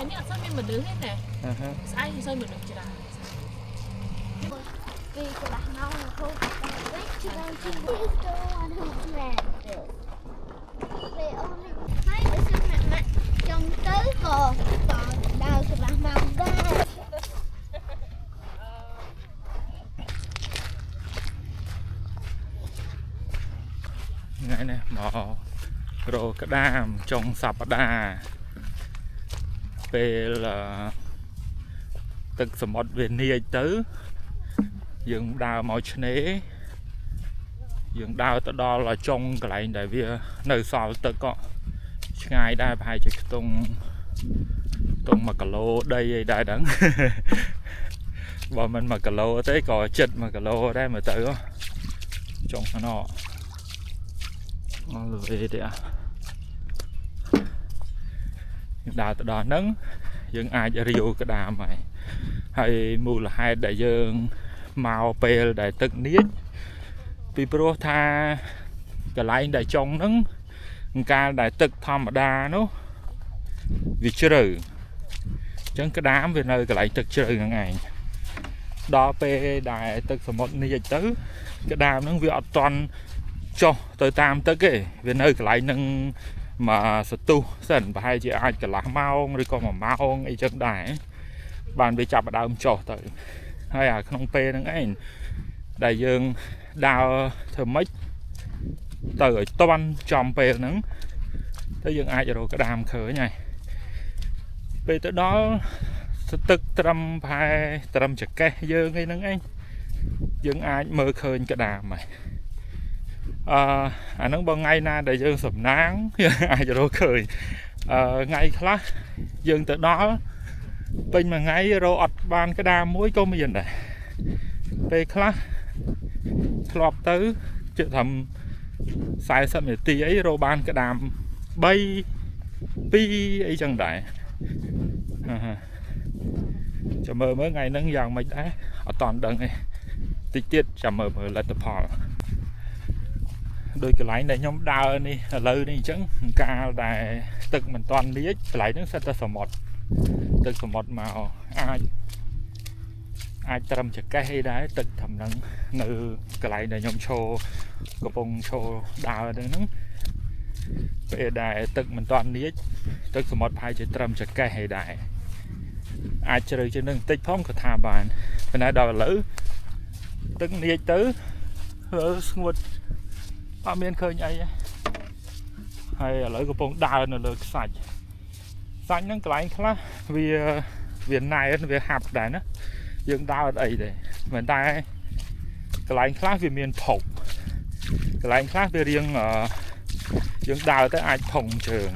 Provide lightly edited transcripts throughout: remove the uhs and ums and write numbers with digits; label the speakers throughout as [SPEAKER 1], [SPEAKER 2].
[SPEAKER 1] ញអត់សូវមានមនុស្សទេតែស្អែកមិនសូវមនុស្សច្រើន
[SPEAKER 2] ពីកន្លះម៉ោងរហូតដល់ច្រើនជាងទៅអានហូបស្មែពេលអូនហើយបើសិនម៉ាក់ចង់ទៅក៏ដើរកន្លះម៉ោងដែរ
[SPEAKER 3] ថ្ងៃនេះមករកក្តាមចុងសប្តាហ៍ពេលទឹកសមុទ្រវានាចទៅយើងដើរមកឆ្នេរយើងដើរទៅដល់ចុងកន្លែងដែលវានៅសល់ទឹកក៏ឆ្ងាយដែរប្រហែលជាខ្ទង់1 គីឡូដីអីដែរហ្នឹងបើមិន1 គីឡូទេក៏ជិត1 គីឡូដែរមើលទៅចុងខ្នងអស់លើទេយើងដើរទៅដល់ហ្នឹងយើងអាចរាវក្តាមហើយមូលហេតុដែលយើងមកពេលដែលទឹកនាចពីព្រោះថាកន្លែងដែលចុងហ្នឹងកាលដែលទឹកធម្មតានោះវាជ្រៅអញ្ចឹងក្តាមវានៅកន្លែងទឹកជ្រៅហ្នឹងឯងដល់ពេលដែលទឹកសមុទ្រនាចទៅក្តាមហ្នឹងវាអត់តន់ចុះទៅតាមទឹកទេវានៅកន្លែងហ្នឹងមកសទុះសិនប្រហែលជាអាចកន្លះម៉ោងឬក៏1 ម៉ោងអីចឹងដែរបានវាចាប់ដើមចុះទៅហើយអាក្នុងពេលហ្នឹងឯងដែលយើងដើរធ្វើម៉េចទៅឲ្យតន់ចំពេលហ្នឹងទៅយើងអាចរកក្តាមឃើញហើយពេលទៅដល់ទឹកត្រឹមប្រហែលត្រឹមចកេះយើងអីហ្នឹងឯងយើងអាចមើលឃើញក្តាមហើយអាហ្នឹងបើថ្ងៃណាដែលយើងសំណាងយើងអាចរកឃើញថ្ងៃខ្លះយើងទៅដល់ពេញមួយថ្ងៃរកអត់បានក្តាមមួយក៏មានដែរពេលខ្លះធ្លាប់ទៅជិតត្រឹម40 នាទីអីរកបានក្តាម3 2អីចឹងដែរចាំមើលថ្ងៃហ្នឹងយ៉ាងម៉េចដែរអត់តន់ដឹងទេតិចទៀតចាំមើលលទ្ធផលដោយកន្លែងដែលខ្ញុំដើរនេះឥឡូវនេះអញ្ចឹងកាលដែលទឹកមិនទាន់នាចកន្លែងហ្នឹងសិតតែសមុទ្រទឹកសមុទ្រមកអាចត្រឹមចកេះអីដែរទឹកធំហ្នឹងនៅកន្លែងដែលខ្ញុំកំពុងឈរដើរហ្នឹងពេលដែលទឹកមិនទាន់នាចទឹកសមុទ្រប្រហែលជាត្រឹមចកេះអីដែរអាចជ្រៅជាងនឹងបន្តិចផងក៏ថាបានប៉ុន្តែដល់ឥឡូវទឹកនាចទៅស្ងួតអត់មានឃើញអីហើយឥឡូវកំពុងដើរនៅលើខ្សាច់ហ្នឹងកន្លែងខ្លះវាណែនវាហាប់ដែរណាយើងដើរអត់អីទេប៉ុន្តែកន្លែងខ្លះវាមានភពកន្លែងខ្លះវារៀងយើងដើរទៅអាចផុងជើង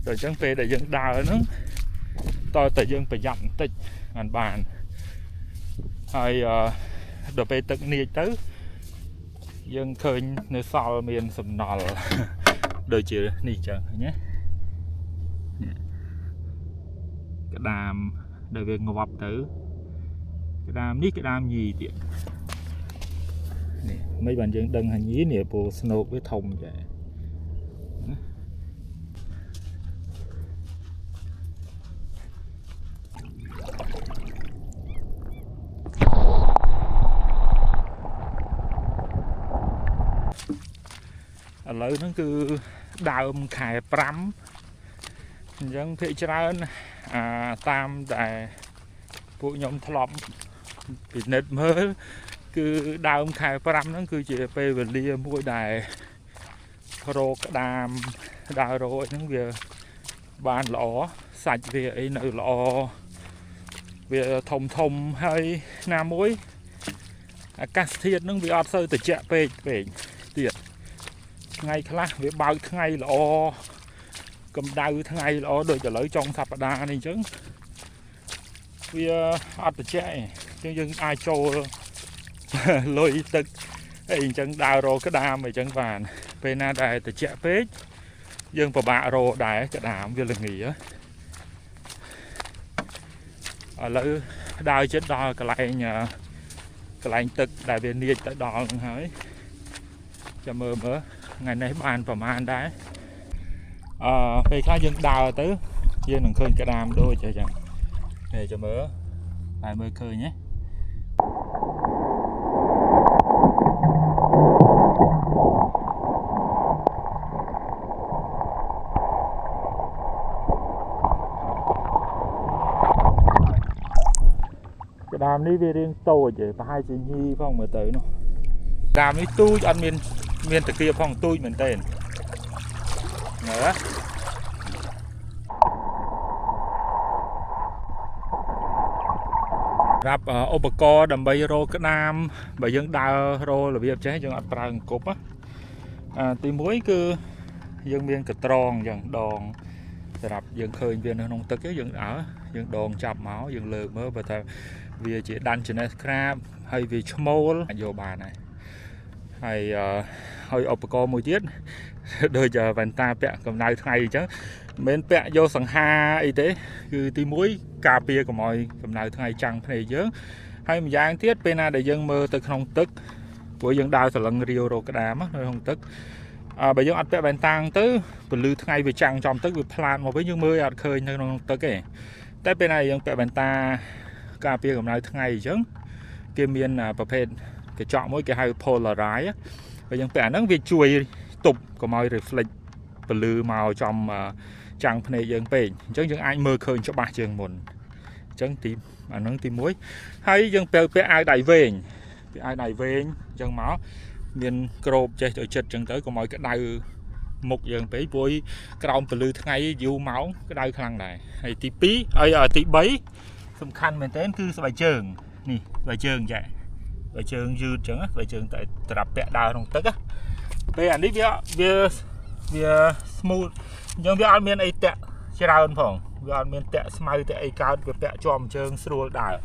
[SPEAKER 3] ដល់អញ្ចឹងពេលដែលយើងដើរហ្នឹងតើតែយើងប្រយ័ត្នបន្តិចបានហើយដល់ពេលទឹកនាចទៅយើងឃើញនៅសល់មានសំណល់ដូចជានេះចឹងណាក្តាមដែលវាងាប់ទៅក្តាមនេះក្តាមញីទៀតនេះមិនបានយើងដឹងថាញីនេះព្រោះស្នូកវាធំចាឥឡូវហ្នឹងគឺដើមខែ5អញ្ចឹងភាគច្រើនតាមតែពួកខ្ញុំធ្លាប់ពិនិត្យមើលគឺដើមខែ5ហ្នឹងគឺជាពេលវេលាមួយដែលរកក្តាមដើររកហ្នឹងវាបានល្អសាច់វាអីនៅល្អវាធំហើយណាមួយអាកាសធាតុហ្នឹងវាអត់សូវត្រជាក់ពេកទៀតថ្ងៃខ្លះវាបើកថ្ងៃល្អកម្ដៅថ្ងៃល្អដូចឥឡូវចុងសប្តាហ៍នេះអញ្ចឹងវាអត់ត្រជាក់ទេយើងអាចចូលលុយទឹកអីអញ្ចឹងដើររកក្តាមអីចឹងបានពេលណាដែលត្រជាក់ពេកយើងពិបាករកដែរក្តាមវាល្ងាឥឡូវដើរជិតដល់កន្លែងទឹកដែលវានាចទៅដល់ហ្នឹងហើយចាំមើលថ្ងៃនេះបានប្រហែលដែរពេលខ្លះយើងដើរទៅ dương đừng khơi cái đam đôi cho chẳng để cho mớ lại mơ khơi nhé cái đam ní về riêng tô chứ phải hai chị nhi phong mà tới nó đam ní tôi ăn miền từ kia phong tôi mình tên nữaรับอุปกรณ์ดับใบโรกน้ำใบยังดาวโรหรือเบียบใช้ยังอัดปลาครบตีมุ้ยคือยังเมียนกระตรองยังดองสำหรับยังเคยเวียนนองตึกยังยังดองจับเมาส์ยังเลิกเมื่อแต่เวียจีดันชนะครับให้เวียชโมลโยบาnàyให้อุปกรณ์มวยเย็ดโดยจะแว่นตาแปะกับนายไทยchứ bên pẹ vô sẵn ha y tếคือตีมุ้ยกาเปียกับมอยกับนายไทยจังเพลย์เยอะให้มันยางthiết bên này để dân mơ từ không tức của dân đào từ lần rio rồi cái đám nơi không tức bây giờ ăn pẹ bàn tang tới từ lư thay về trăng trong tức về plan mà với những mưa ăn khơi nơi không tức kể tới bên này dân pẹ bàn ta cà ปีกับนายไทยchứ kia miềnประเภทcái chọn mỗi cái hai polarize bây giờ pẹ nó về chui tục của mอยreflect từ lư màu trong chẳng này dân về chứ những ai mơ khơi cho ba trường một chân tìm mà nó tìm muối hay dân pe ai đại về ai đại về dân máu miền crop chơi ở chật chân tới còn mọi cái đau một dân bé vui cái ông từ lư ngày dù máu cái đau khăn này hay tí pí ở tí bấy sầm khăn mình đến cứ bài trường nè bài trường vậy bài trường dư trứng bài trường tại tập bẹ đào trong tức á bây giờ đi về smooth nhưng về ăn miên ấy tẹt chơi đào hơn phòng về ăn miên tẹt smile tẹt ấy cao về tẹt chòm trơn sưu đào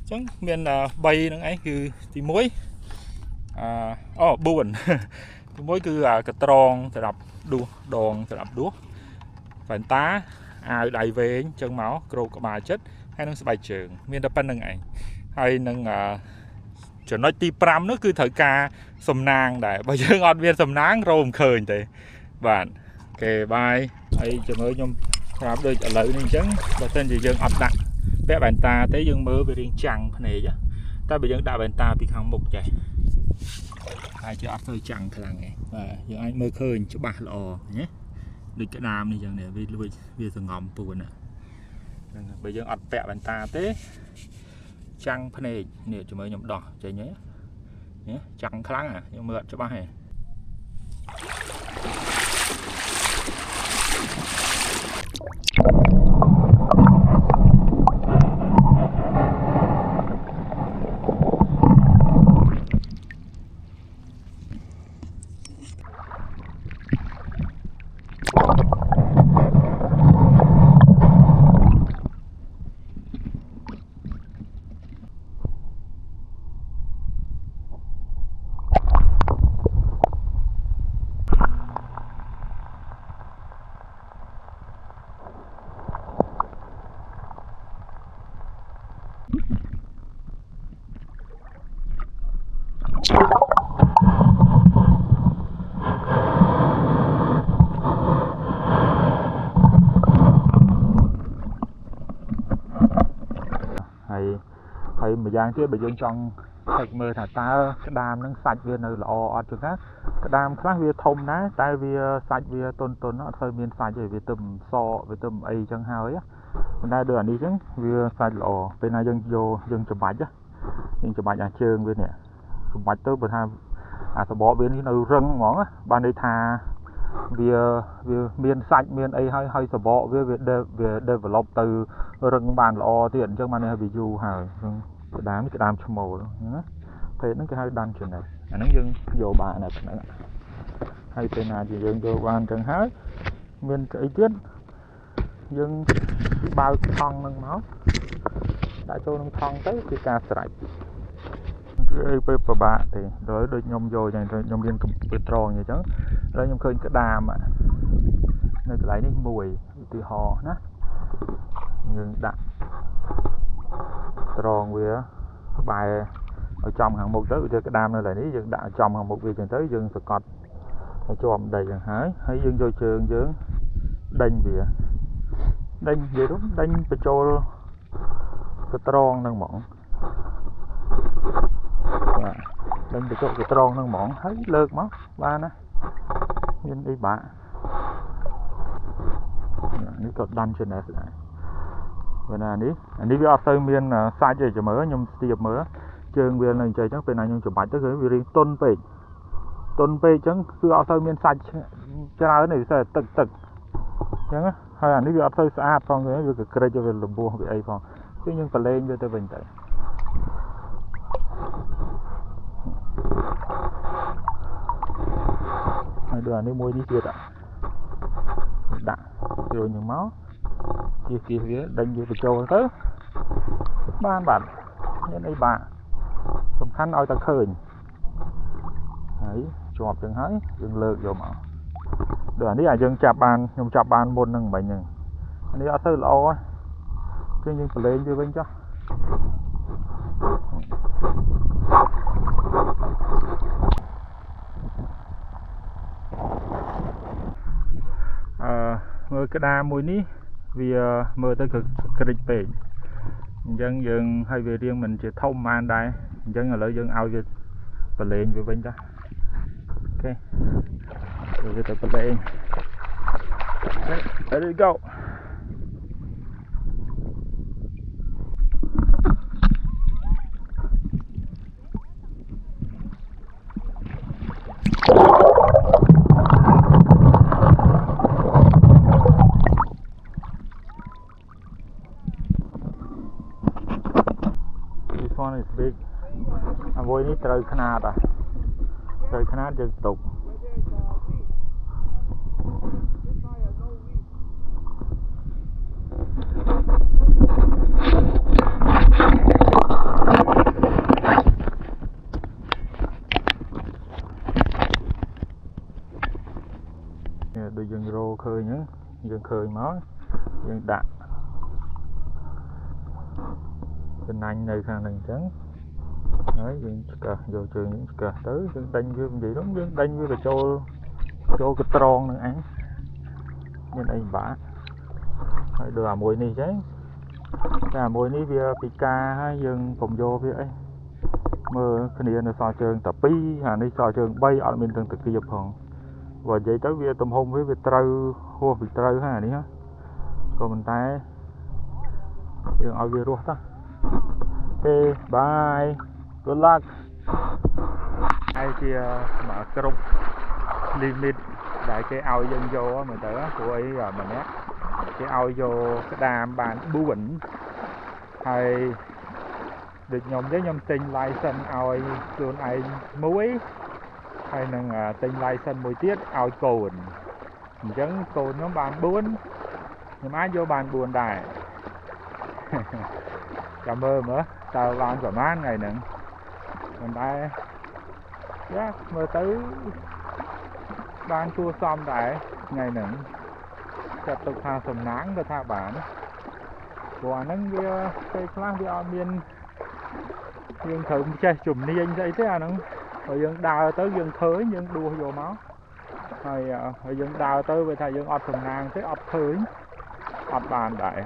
[SPEAKER 3] chẳng miên bay nữa ấyคือtí muối buồn tí muốiคือกระตรองสำหรับดูดองสำหรับđuốc phản tá đại về chân máu cầu của bà chết hay nó bài trường miên đập nâng ảnh hay nâng cho nói ti pram nó cứ thời ca sầm nang đại bây giờ ngọn viên sầm nang rôm khơi thì bạn kề bài hay cho mới nhom làm đôi trả lời nên chấn và tên gì dân ập đặt bé bạn ta thấy dân mơ về riêng chẳng này chứ ta bây giờ đã bạn ta bị hàng mục chạy ai cho ấp hơi chẳng thằng này và giờ anh mơ khơi cho bà lò nhé được cái đàm này chẳng để vì sự ngầm buồn bây giờ ập bẹ bạn ta thế chẳng này nè cho mới nhom đỏ chạy nhé nhé chẳng kháng nhưng mượn cho ba này hay mà giang thế bây giờ trong sạch mơ thả ta cái đam nó sạch viên này là o cho khác cái đam khác viên thông ná tại vì sạch viên tôn nó hơi miên sạch về tầm so về tầm ấy chẳng hao á mình đã đưa đi chứ viên sạch là bên này dân vô dân chụp bạch á dân chụp bạch trường bên nè chụp bạch tới bên hai sẽ bỏ bên cái nơi rừng ngón á ban đây thà vì miền sạch miền ấy hay sẽ bỏ về develop từ rừng bàn lo tiền cho mình bị du hài cái đám cho màu đó thế nó cái hai đan chuyện này nó dân vô bà này hay tên nào thì dân vô ban chẳng hết miền ấy tiết dân bao thong nâng máu đã cho nâng thong tới cái ca sạch cái bà thì rồi đôi nhom vô này rồi nhom liên tục tròn vậy chứ rồi nhom khơi cái đàm nơi lại đi mùi từ hò nó nhưng đặt tròn về bài ở trong hàng một tới cái đam này lại ní dân đã trong hàng một việc tới dân sờ cọt cho đầy hàng hái hay dân vô trường dân đành về đành vậy đúng đành phải cho cái tròn năng mỏng đành phải cho cái tròn năng mỏng thấy lợt mất ba nè nên đi bạនេះក៏ដាន់ច្រើនដែរបើណានេះវាអត់ទៅមានសាច់ទេចាំមើលខ្ញុំស្ទាបមើលជើងវានៅអញ្ចឹងពេលណាខ្ញុំច្បាច់ទៅគឺវារៀងទន់ពេកអញ្ចឹងគឺអត់ទៅមានសាច់ច្រើនទេវាតែទឹកអញ្ចឹងហើយអានេះវាអត់ទៅស្អាតផងវាក៏ក្រិចវាលំពោះវាអីផងគឺយើងប្រឡែងវាទៅវិញទៅហើយដូចអានេះមួយនេះទៀតដាក់ចូលនឹងមកគៀសវាដេញវាបញ្ចូលទៅបានបាទមានអីបាទសំខាន់ឲ្យតែឃើញហើយជាប់ចឹងហើយយើងលើកយកមកដូចអានេះយើងចាប់បានខ្ញុំចាប់បានមុនហ្នឹងមិញហ្នឹងអានេះអត់ទៅល្អទេយើងប្រឡែងវាវិញចុះមើលក្តារមួយនេះវាមើលទៅគឺក្រិចពេកអញ្ចឹងយើងឲ្យវារៀងមិនជាធំបានដែរអញ្ចឹងឥឡូវយើងឲ្យវាប្រឡែងវាវិញចុះអូខេវាទៅប្រឡែង There you go This one is big មួយនេះត្រូវខ្នាតត្រូវខ្នាតយើងទុកដូចយើងរោឃើញហ្នឹងយើងឃើញមកយើងដាក់ចំណាញ់នៅខាងហ្នឹងអញ្ចឹងហើយយើងឆ្កឹះយកជើងយើងឆ្កឹះទៅយើងដេញវានិយាយហ្នឹងយើងដេញវាបញ្ចូលកត្រងនឹងឯងមានអីបាក់ហើយដូចអាមួយនេះអញ្ចឹងតែអាមួយនេះវាពិការហើយយើងកុំយកវាអីមើលគ្នានៅសល់ជើងតែ2អានេះសល់ជើង3អត់មានទាំងតាគៀបផងបើនិយាយទៅវាទំហំវាត្រូវហួសពីត្រូវហើយអានេះក៏ប៉ុន្តែយើងឲ្យវារស់ទៅOkay, bye. Good luck. ហើយជាមកគ្រប់ limit ដែលគេឲ្យយើងយកមើលទៅព្រោះអីម្នាក់គេឲ្យយកក្តាមបាន4ហើយដូចខ្ញុំទេខ្ញុំទិញ license ឲ្យខ្លួនឯងមួយហើយនឹងទិញ license មួយទៀតឲ្យកូនអញ្ចឹងកូនខ្ញុំបាន4ខ្ញុំអាចយកបាន4ដែរចាំមើលតើបានប្រហែលថ្ងៃហ្នឹងប៉ុន្តែយ៉ាមើលទៅបានគួរសមដែរថ្ងៃហ្នឹងចាត់ទុកថាសំណាងទៅថាបានព្រោះអាហ្នឹងវាពេលខ្លះវាអត់មានយើងត្រូវចេះជំនាញស្អីទេអាហ្នឹងហើយយើងដើរទៅយើងឃើញយើងដួសយកមកហើយយើងដើរទៅវាថាយើងអត់សំណាងទេអត់ឃើញអត់បានដែរ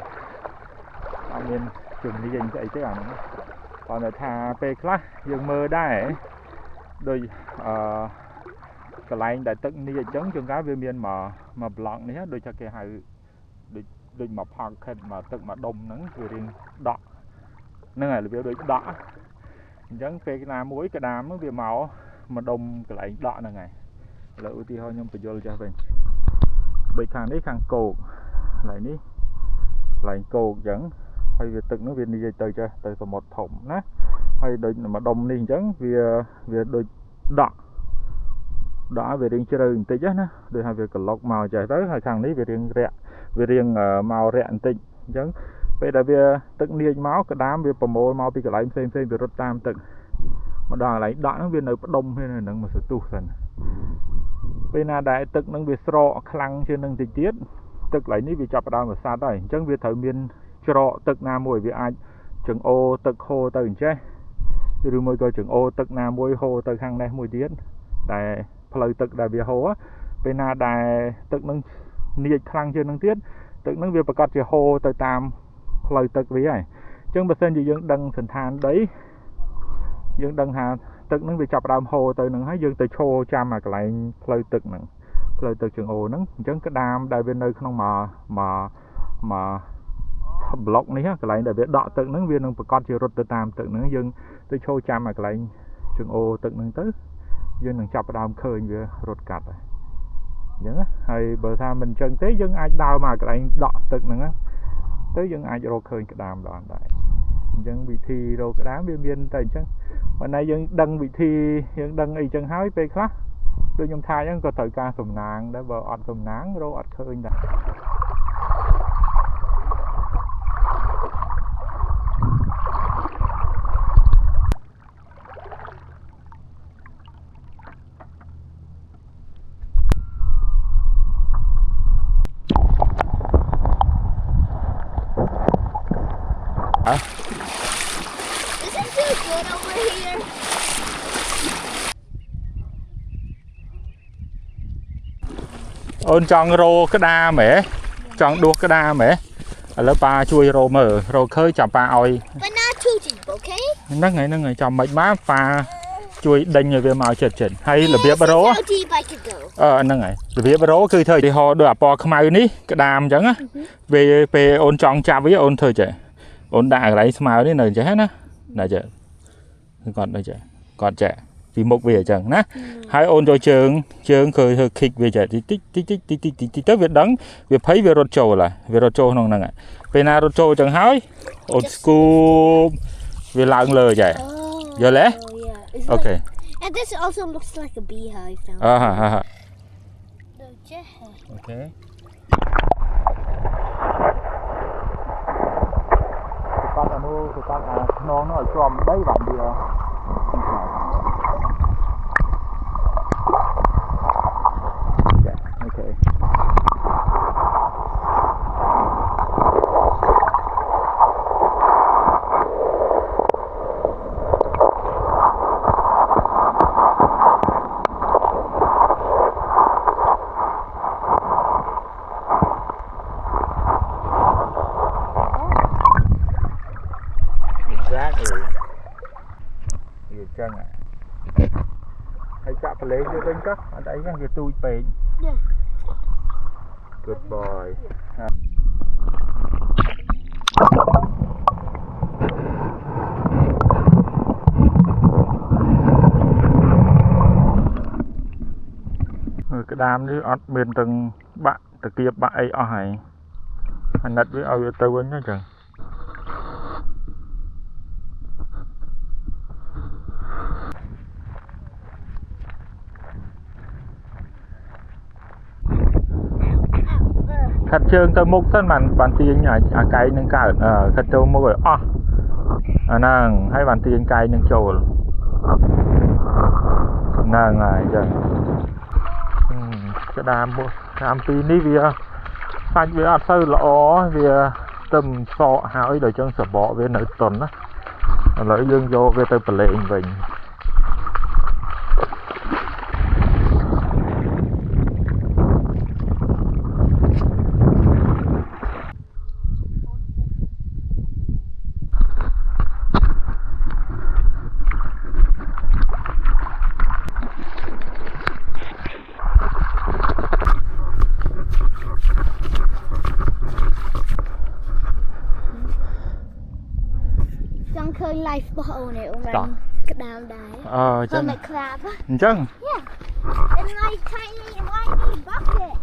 [SPEAKER 3] អត់មានជំនាញស្អីទេអាហ្នឹងគាត់ថាពេលខ្លះយើងមើលដែរដូចកន្លែងដែលទឹកនេះអញ្ចឹងជួនកាលវាមានមកប្លង់នេះដូចថាគេហៅដូចមកផកខិតមកទឹកមកដុំហ្នឹងវារៀងដក់ហ្នឹងហើយរបៀបដូចដក់អញ្ចឹងពេលណាមួយក្តាមវាមកដុំកន្លែងដក់ហ្នឹងហើយឥឡូវឧទាហរណ៍ខ្ញុំបញ្យល់ចាស់វិញដូចខាងនេះខាងគោកកន្លែងនេះកន្លែងគោកអញ្ចឹងហើយវាទឹកនោះវានិយាយទៅចេះទៅសមុទ្រធំណាហើយដូចមកដុំនេះអញ្ចឹងវាដូចដក់វារៀងជ្រៅបន្តិចណាដូចថាវាក្លុកមកចេះទៅហើយខាងនេះវារៀងរាក់វារៀងមករាក់បន្តិចអញ្ចឹងពេលដែលវាទឹកនាចមកក្តាមវាប្រមូលមកពីកន្លែងផ្សេងវារត់តាមទឹកមកដល់កន្លែងដក់ហ្នឹងវានៅផ្ដុំហ្នឹងមកសទុះសិនពេលណាដែលទឹកហ្នឹងវាស្រកខ្លាំងជាងនឹងតិចទៀតទឹកកន្លែងនេះវាចាប់ផ្ដើមរសាត់ហើយអញ្ចឹងវាត្រូវមានច្រកទឹកណាមួយវាអាចចង្អូរទឹកហូរទៅអញ្ចេះឬមួយក៏ចង្អូរទឹកណាមួយហូរទៅខាងនេះមួយទៀតតែផ្លូវទឹកដែលវាហូរពេលណាដែលទឹកនឹង nhiệt khăng chưa năng tiết tự năng việc bật chỉ hồ tới tam lời tật với ấy chứ bật sen gì dương đăng thần than đấy dương đăng hà tự năng việc chập đam hồ tới năng hay dương tới chô cha mà cái lại lời tật năng lời tật trường ồ năng chứ cái đam đại bên nơi không mà block này á cái lại đại biệt đọ tự năng viên năng bật chỉ rốt tới tam tự năng dương tới chô cha mà cái lại trường ồ tự năng tới dương năng chập đam khơi về rốt cắt rồi những hay bờ tha mình chân tế dân ai đào mà cái này đọ tực nữa tới dân ai rô khơi cái đàm đó đấy dân bị thi rô cái đám biên biên tay chân hôm nay dân đăng bị thi dân đăng ấy chân hái pe khác đôi nhung thai dân có thời ca sùng nàng đã bờ ọt sùng nắng rô ọt khơi đã
[SPEAKER 2] Isn't it good over here?
[SPEAKER 3] ôn chọn rô cái đa mẹ chọn đua cái đa mẹ lớp ba chui rô mở rô khơi chạm ba oi
[SPEAKER 2] But not too deep, okay?
[SPEAKER 3] nó ngày chọn mấy má pha chui đinh rồi về màu chật chật hay là bia bá rô
[SPEAKER 2] How deep I could go.
[SPEAKER 3] nó ngày bia bá rôคือthời thì họ đưa bò khăm ai ní cái đam chẳng á về ôn chọn chạm với ôn thời chạy ôn đã lấy màu đấy này chết nè chạy còn đây chạy còn chạy vì một về chẳng ná hai ôn cho trường khơi hơi khích về chạy tí tới việc đắng việc thấy về rốt trâu là về rốt trâu không nè về nào rốt trâu chẳng hái old school về lạng lờ chạy giờ lẽ ok
[SPEAKER 2] And this also looks like a beehive.
[SPEAKER 3] ok con nó ở tròn đây bạn đi okay. Exactly. Gì chân à? Hay chạm phải lấy bên chắc ở đấy cái gì tôi bền. Good boy. Cái đám đi ọt miền từng bạn từ kia bạn ấy ở hải anh đặt với ở tây bên nhá chừng khát chương tới mục thân bản tiền nhảy cái nâng cả khát châu mua rồi nàng hay bản tiền cái nâng châu nàng này giờ cái đam tí ní vì phanh với ạt sơ lõ vì tầm sọ háo đời chân sợ bỏ về nơi tuần á lấy dương vô về tới bờ lệ mình
[SPEAKER 2] Khơi life ball này ông
[SPEAKER 3] Đó.
[SPEAKER 2] cái đào đáy.
[SPEAKER 3] chân
[SPEAKER 2] Like crab.
[SPEAKER 3] chân
[SPEAKER 2] Yeah. And like tiny whitey bucket.